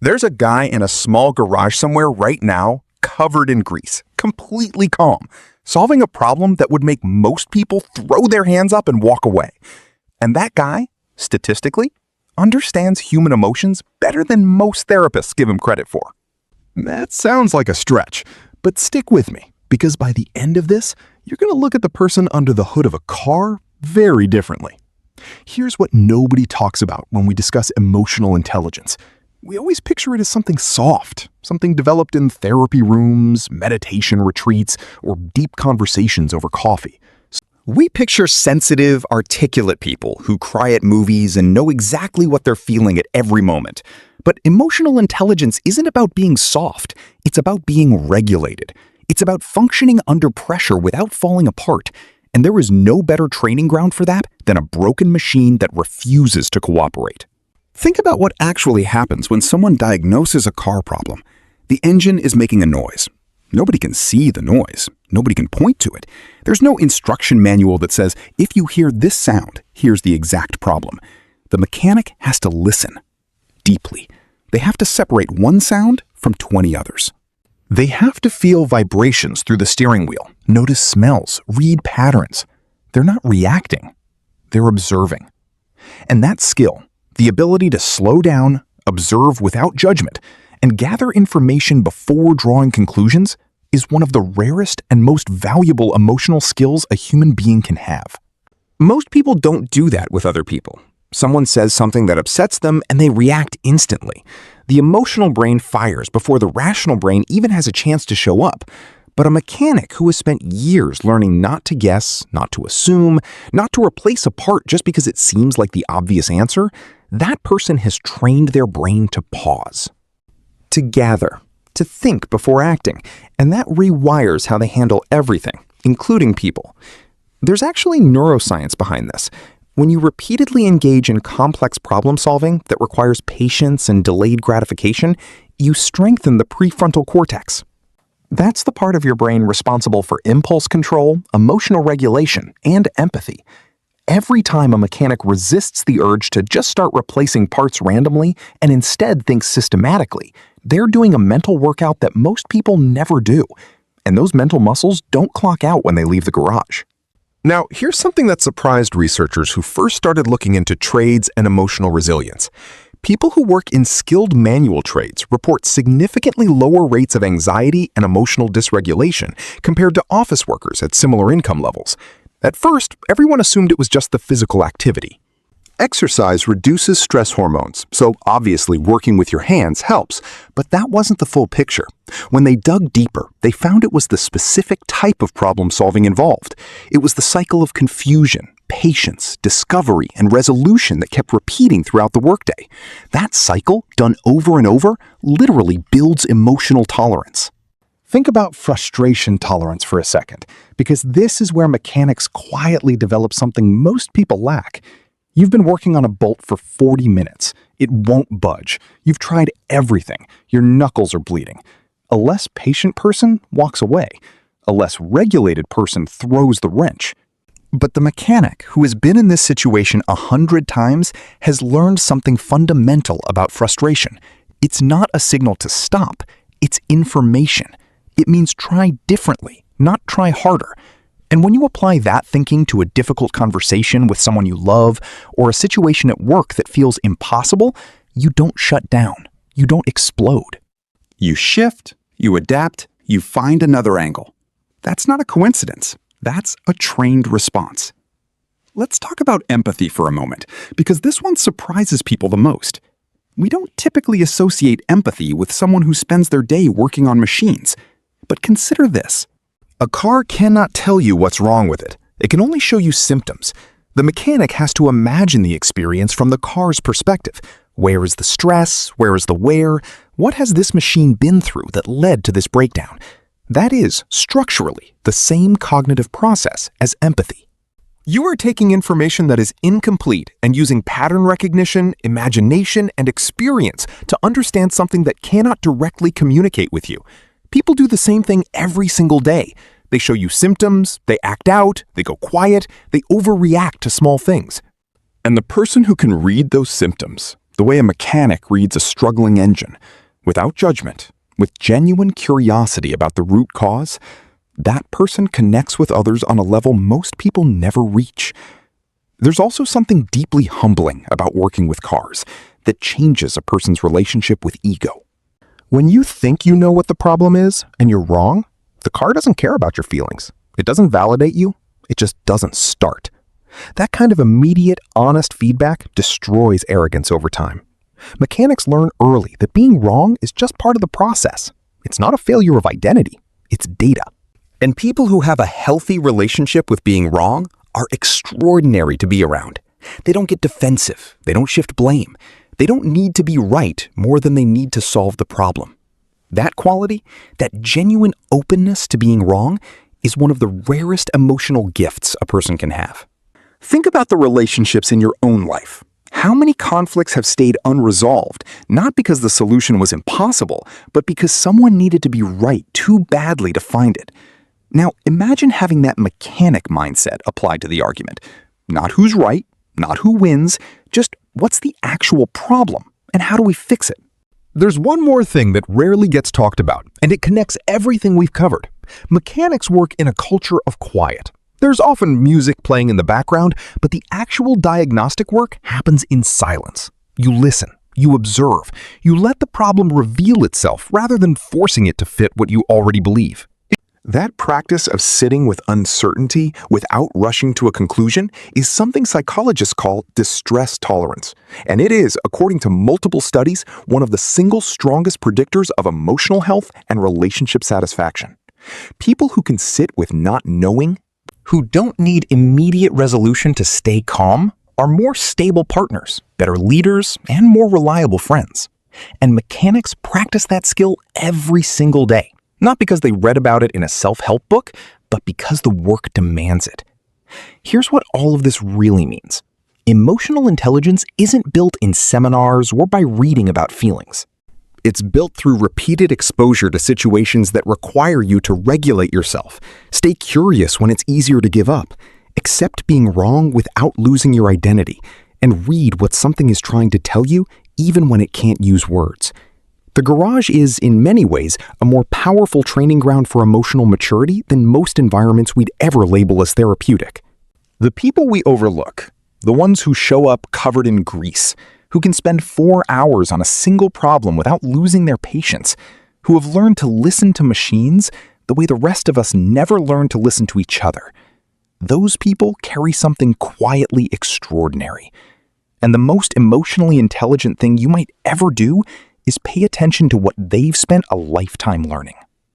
There's a guy in a small garage somewhere right now, covered in grease, completely calm, solving a problem that would make most people throw their hands up and walk away. And that guy, statistically, understands human emotions better than most therapists give him credit for. That sounds like a stretch, but stick with me, because by the end of this, you're going to look at the person under the hood of a car very differently. Here's what nobody talks about when we discuss emotional intelligence. We always picture it as something soft, something developed in therapy rooms, meditation retreats, or deep conversations over coffee. We picture sensitive, articulate people who cry at movies and know exactly what they're feeling at every moment. But emotional intelligence isn't about being soft. It's about being regulated. It's about functioning under pressure without falling apart. And there is no better training ground for that than a broken machine that refuses to cooperate. Think about what actually happens when someone diagnoses a car problem. The engine is making a noise. Nobody can see the noise. Nobody can point to it. There's no instruction manual that says, if you hear this sound, here's the exact problem. The mechanic has to listen deeply. They have to separate one sound from 20 others. They have to feel vibrations through the steering wheel, notice smells, read patterns. They're not reacting. They're observing. And that skill, the ability to slow down, observe without judgment, and gather information before drawing conclusions, is one of the rarest and most valuable emotional skills a human being can have. Most people don't do that with other people. Someone says something that upsets them and they react instantly. The emotional brain fires before the rational brain even has a chance to show up. But a mechanic who has spent years learning not to guess, not to assume, not to replace a part just because it seems like the obvious answer, that person has trained their brain to pause, to gather, to think before acting, and that rewires how they handle everything, including people. There's actually neuroscience behind this. When you repeatedly engage in complex problem solving that requires patience and delayed gratification, you strengthen the prefrontal cortex. That's the part of your brain responsible for impulse control, emotional regulation, and empathy. Every time a mechanic resists the urge to just start replacing parts randomly and instead thinks systematically, they're doing a mental workout that most people never do. And those mental muscles don't clock out when they leave the garage. Now, here's something that surprised researchers who first started looking into trades and emotional resilience. People who work in skilled manual trades report significantly lower rates of anxiety and emotional dysregulation compared to office workers at similar income levels. At first, everyone assumed it was just the physical activity. Exercise reduces stress hormones, so obviously working with your hands helps, but that wasn't the full picture. When they dug deeper, they found it was the specific type of problem solving involved. It was the cycle of confusion, patience, discovery, and resolution that kept repeating throughout the workday. That cycle, done over and over, literally builds emotional tolerance. Think about frustration tolerance for a second, because this is where mechanics quietly develop something most people lack. You've been working on a bolt for 40 minutes. It won't budge. You've tried everything. Your knuckles are bleeding. A less patient person walks away. A less regulated person throws the wrench. But the mechanic, who has been in this situation 100 times, has learned something fundamental about frustration. It's not a signal to stop. It's information. It means try differently, not try harder. And when you apply that thinking to a difficult conversation with someone you love or a situation at work that feels impossible, you don't shut down. You don't explode. You shift, you adapt, you find another angle. That's not a coincidence. That's a trained response. Let's talk about empathy for a moment, because this one surprises people the most. We don't typically associate empathy with someone who spends their day working on machines. But consider this. A car cannot tell you what's wrong with it. It can only show you symptoms. The mechanic has to imagine the experience from the car's perspective. Where is the stress? Where is the wear? What has this machine been through that led to this breakdown? That is, structurally, the same cognitive process as empathy. You are taking information that is incomplete and using pattern recognition, imagination, and experience to understand something that cannot directly communicate with you. People do the same thing every single day. They show you symptoms, they act out, they go quiet, they overreact to small things. And the person who can read those symptoms, the way a mechanic reads a struggling engine, without judgment, with genuine curiosity about the root cause, that person connects with others on a level most people never reach. There's also something deeply humbling about working with cars that changes a person's relationship with ego. When you think you know what the problem is and you're wrong, the car doesn't care about your feelings. It doesn't validate you. It just doesn't start. That kind of immediate, honest feedback destroys arrogance over time. Mechanics learn early that being wrong is just part of the process. It's not a failure of identity. It's data. And people who have a healthy relationship with being wrong are extraordinary to be around. They don't get defensive. They don't shift blame. They don't need to be right more than they need to solve the problem. That quality, that genuine openness to being wrong, is one of the rarest emotional gifts a person can have. Think about the relationships in your own life. How many conflicts have stayed unresolved, not because the solution was impossible, but because someone needed to be right too badly to find it? Now, imagine having that mechanic mindset applied to the argument. Not who's right, not who wins, just what's the actual problem, and how do we fix it? There's one more thing that rarely gets talked about, and it connects everything we've covered. Mechanics work in a culture of quiet. There's often music playing in the background, but the actual diagnostic work happens in silence. You listen, you observe, you let the problem reveal itself rather than forcing it to fit what you already believe. That practice of sitting with uncertainty without rushing to a conclusion is something psychologists call distress tolerance. And it is, according to multiple studies, one of the single strongest predictors of emotional health and relationship satisfaction. People who can sit with not knowing, who don't need immediate resolution to stay calm, are more stable partners, better leaders, and more reliable friends. And mechanics practice that skill every single day. Not because they read about it in a self-help book, but because the work demands it. Here's what all of this really means. Emotional intelligence isn't built in seminars or by reading about feelings. It's built through repeated exposure to situations that require you to regulate yourself, stay curious when it's easier to give up, accept being wrong without losing your identity, and read what something is trying to tell you even when it can't use words. The garage is, in many ways, a more powerful training ground for emotional maturity than most environments we'd ever label as therapeutic. The people we overlook, the ones who show up covered in grease, who can spend 4 hours on a single problem without losing their patience, who have learned to listen to machines the way the rest of us never learned to listen to each other. Those people carry something quietly extraordinary. And the most emotionally intelligent thing you might ever do is pay attention to what they've spent a lifetime learning.